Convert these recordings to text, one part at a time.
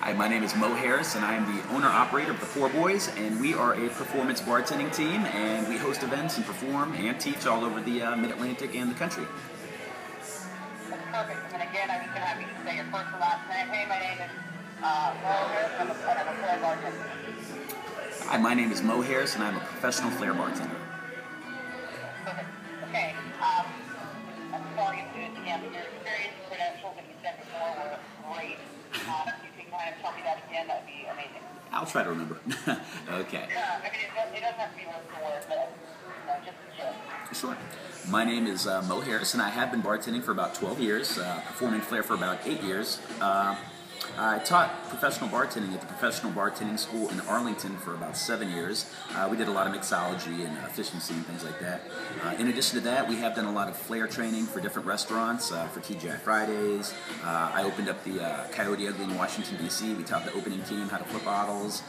Hi, my name is Mo Harris, and I am the owner-operator of the Poor Boys, and we are a performance bartending team, and we host events and perform and teach all over the Mid-Atlantic and the country. That's perfect. And again, I'm just going to have you say your first and last name. Hey, my name is Mo Harris. I'm a Flair bartender. Hi, my name is Mo Harris, and I'm a professional Flair bartender. Perfect. Okay. I'm sorry to do this again, but your experience and credentials that you said before were great. If you can kind of tell me that again, that would be amazing. I'll try to remember. Okay. Yeah, I mean, it doesn't have to be word for word, but just the gist. Sure. My name is Mo Harris, and I have been bartending for about 12 years, performing Flair for about 8 years. I taught professional bartending at the Professional Bartending School in Arlington for about 7 years. We did a lot of mixology and efficiency and things like that. In addition to that, we have done a lot of Flair training for different restaurants, for TGI Fridays. I opened up the Coyote Ugly in Washington, D.C. We taught the opening team how to flip bottles.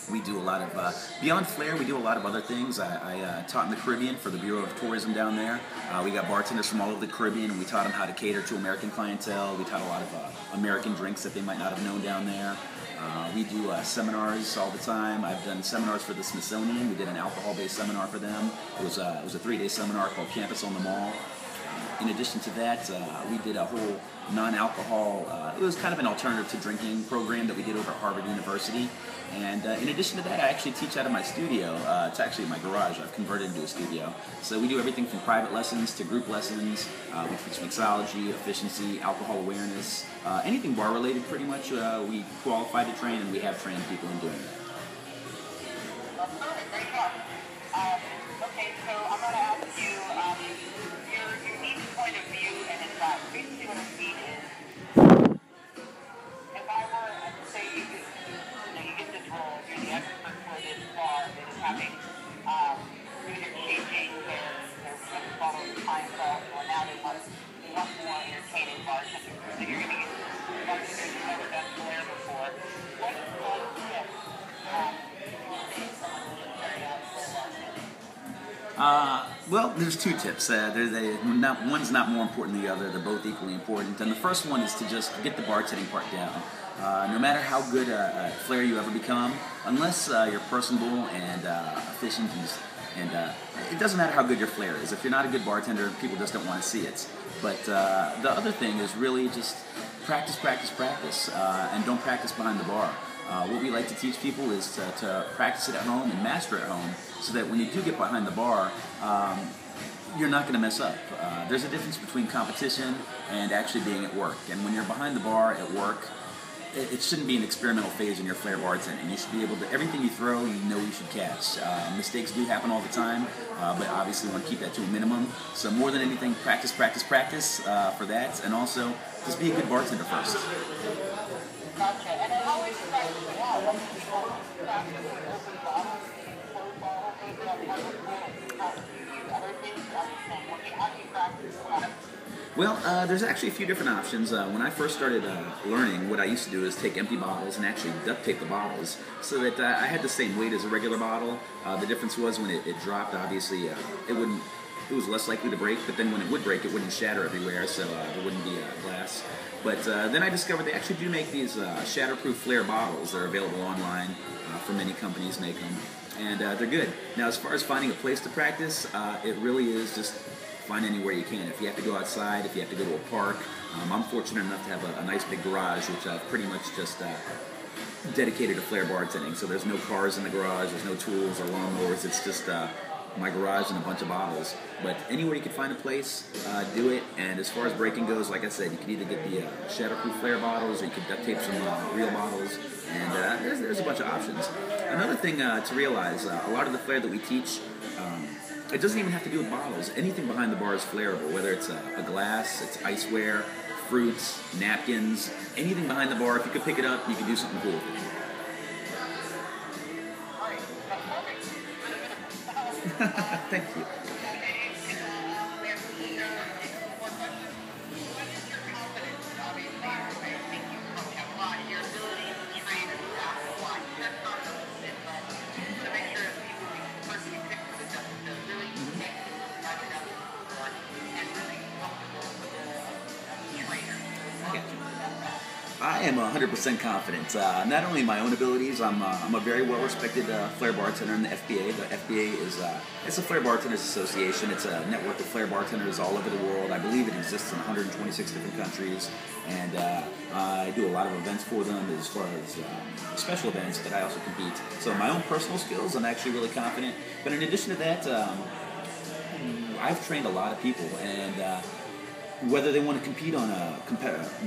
We do a lot of, beyond Flair, we do a lot of other things. I taught in the Caribbean for the Bureau of Tourism down there. We got bartenders from all over the Caribbean, and we taught them how to cater to American clientele. We taught a lot of American drinks that they might not have known down there. We do seminars all the time. I've done seminars for the Smithsonian. We did an alcohol-based seminar for them. It was a 3-day seminar called Campus on the Mall. In addition to that, we did a whole non-alcohol, it was kind of an alternative to drinking program that we did over at Harvard University. And in addition to that, I actually teach out of my studio. It's actually my garage. I've converted into a studio. So we do everything from private lessons to group lessons. We teach mixology, efficiency, alcohol awareness, anything bar related pretty much. We qualify to train, and we have trained people in doing that. That's perfect. Great job. Okay, so I'm going to ask you your unique point of view, and it's basically what I mean is, if I were to say you get this role, you're the expert for this bar that is having either changing their bottle of clientele, or now they want more entertaining bartenders. So you're going to get bartenders who've never done Flair before. What is one tip you would say someone should carry out Flair bartending? Well, there's two tips. One's not more important than the other. They're both equally important. And the first one is to just get the bartending part down. No matter how good a Flair you ever become, unless you're personable and efficient, and it doesn't matter how good your Flair is. If you're not a good bartender, people just don't want to see it. But the other thing is really just practice, practice, practice, and don't practice behind the bar. What we like to teach people is to practice it at home and master it at home, so that when you do get behind the bar, you're not going to mess up. There's a difference between competition and actually being at work. And when you're behind the bar at work, it shouldn't be an experimental phase in your Flair bartending. You should be able to, everything you throw, you know you should catch. Mistakes do happen all the time, but obviously you want to keep that to a minimum. So more than anything, practice, practice, practice for that, and also just be a good bartender first. Gotcha. And then how is your practicing out? What do people practice with open bottles, closed bottles, maybe on other things? How do you practice? Well, there's actually a few different options. When I first started learning, what I used to do is take empty bottles and actually duct tape the bottles so that I had the same weight as a regular bottle. The difference was when it dropped, obviously, it was less likely to break, but then when it would break, it wouldn't shatter everywhere, so there wouldn't be glass. But then I discovered they actually do make these shatterproof Flair bottles. They're available online. For many companies make them, and they're good. Now, as far as finding a place to practice, it really is just find anywhere you can. If you have to go outside, if you have to go to a park, I'm fortunate enough to have a nice big garage, which I've pretty much just dedicated to Flair bartending. So there's no cars in the garage, there's no tools or lawnmowers. It's just my garage and a bunch of bottles. But anywhere you can find a place, do it. And as far as breaking goes, like I said, you can either get the shatterproof Flair bottles, or you can duct tape some real bottles. And there's a bunch of options. Another thing to realize, a lot of the Flair that we teach, it doesn't even have to do with bottles. Anything behind the bar is flairable, whether it's a glass, it's iceware, fruits, napkins, anything behind the bar. If you could pick it up, you could do something cool with it. Thank you. I am 100% confident. Not only in my own abilities, I'm a very well-respected flair bartender in the FBA. The FBA is it's a Flair Bartenders Association. It's a network of flair bartenders all over the world. I believe it exists in 126 different countries, and I do a lot of events for them as far as special events, but I also compete. So my own personal skills, I'm actually really confident. But in addition to that, I've trained a lot of people, and whether they want to compete on a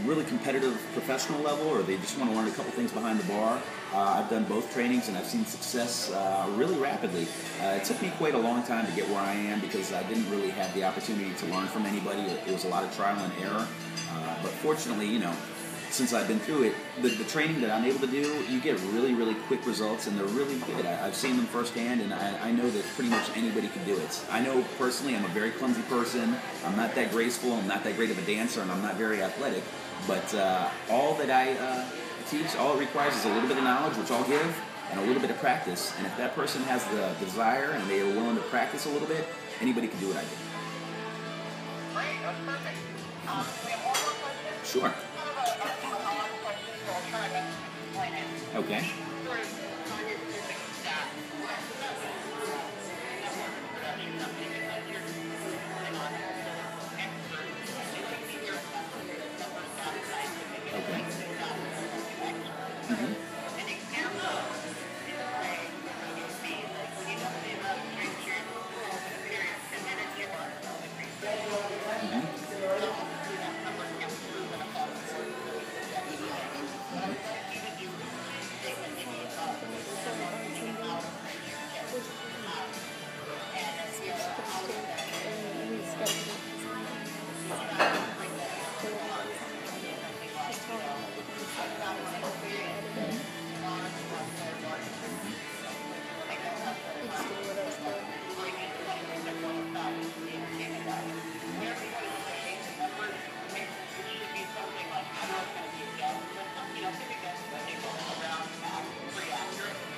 really competitive professional level or they just want to learn a couple things behind the bar, I've done both trainings and I've seen success really rapidly. It took me quite a long time to get where I am because I didn't really have the opportunity to learn from anybody. It was a lot of trial and error. But fortunately, since I've been through it, the training that I'm able to do, you get really, really quick results, and they're really good. I've seen them firsthand, and I know that pretty much anybody can do it. I know personally I'm a very clumsy person. I'm not that graceful. I'm not that great of a dancer, and I'm not very athletic. But all that I teach, all it requires is a little bit of knowledge, which I'll give, and a little bit of practice. And if that person has the desire and they are willing to practice a little bit, anybody can do what I do. Great, that's perfect. We have one more question. Sure. Okay. Okay.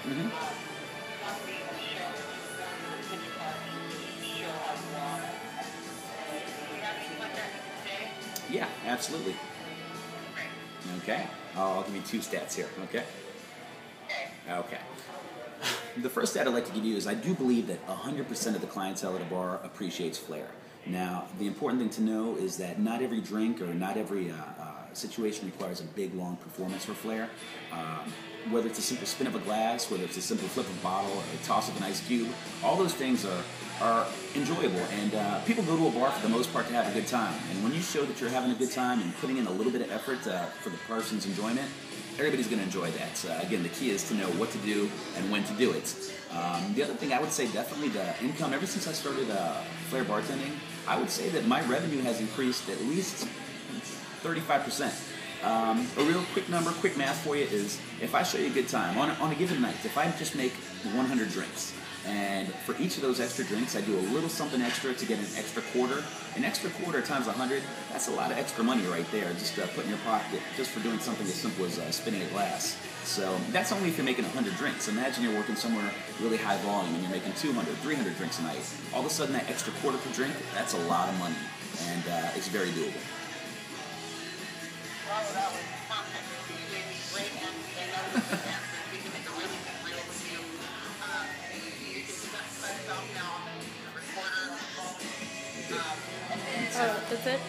Mm-hmm. Yeah, absolutely. Okay. I'll give you two stats here, okay? Okay. The first stat I'd like to give you is I do believe that 100% of the clientele at a bar appreciates flair. Now, the important thing to know is that not every drink or not every situation requires a big, long performance for flair. Whether it's a simple spin of a glass, whether it's a simple flip of a bottle, or a toss of an ice cube, all those things are enjoyable. And people go to a bar for the most part to have a good time. And when you show that you're having a good time and putting in a little bit of effort for the person's enjoyment, everybody's going to enjoy that. Again, the key is to know what to do and when to do it. The other thing I would say, definitely the income. Ever since I started flair bartending, I would say that my revenue has increased at least 35%. A real quick number, quick math for you is if I show you a good time on a given night, if I just make 100 drinks, and for each of those extra drinks, I do a little something extra to get an extra quarter. An extra quarter times 100, that's a lot of extra money right there, just put in your pocket, just for doing something as simple as spinning a glass. So that's only if you're making 100 drinks. Imagine you're working somewhere really high volume and you're making 200, 300 drinks a night. All of a sudden, that extra quarter per drink, that's a lot of money, and it's very doable. Well, that was perfect. You gave me great answers. We can make a really good reel with you. You can set stuff now on the recorder. Oh, that's it?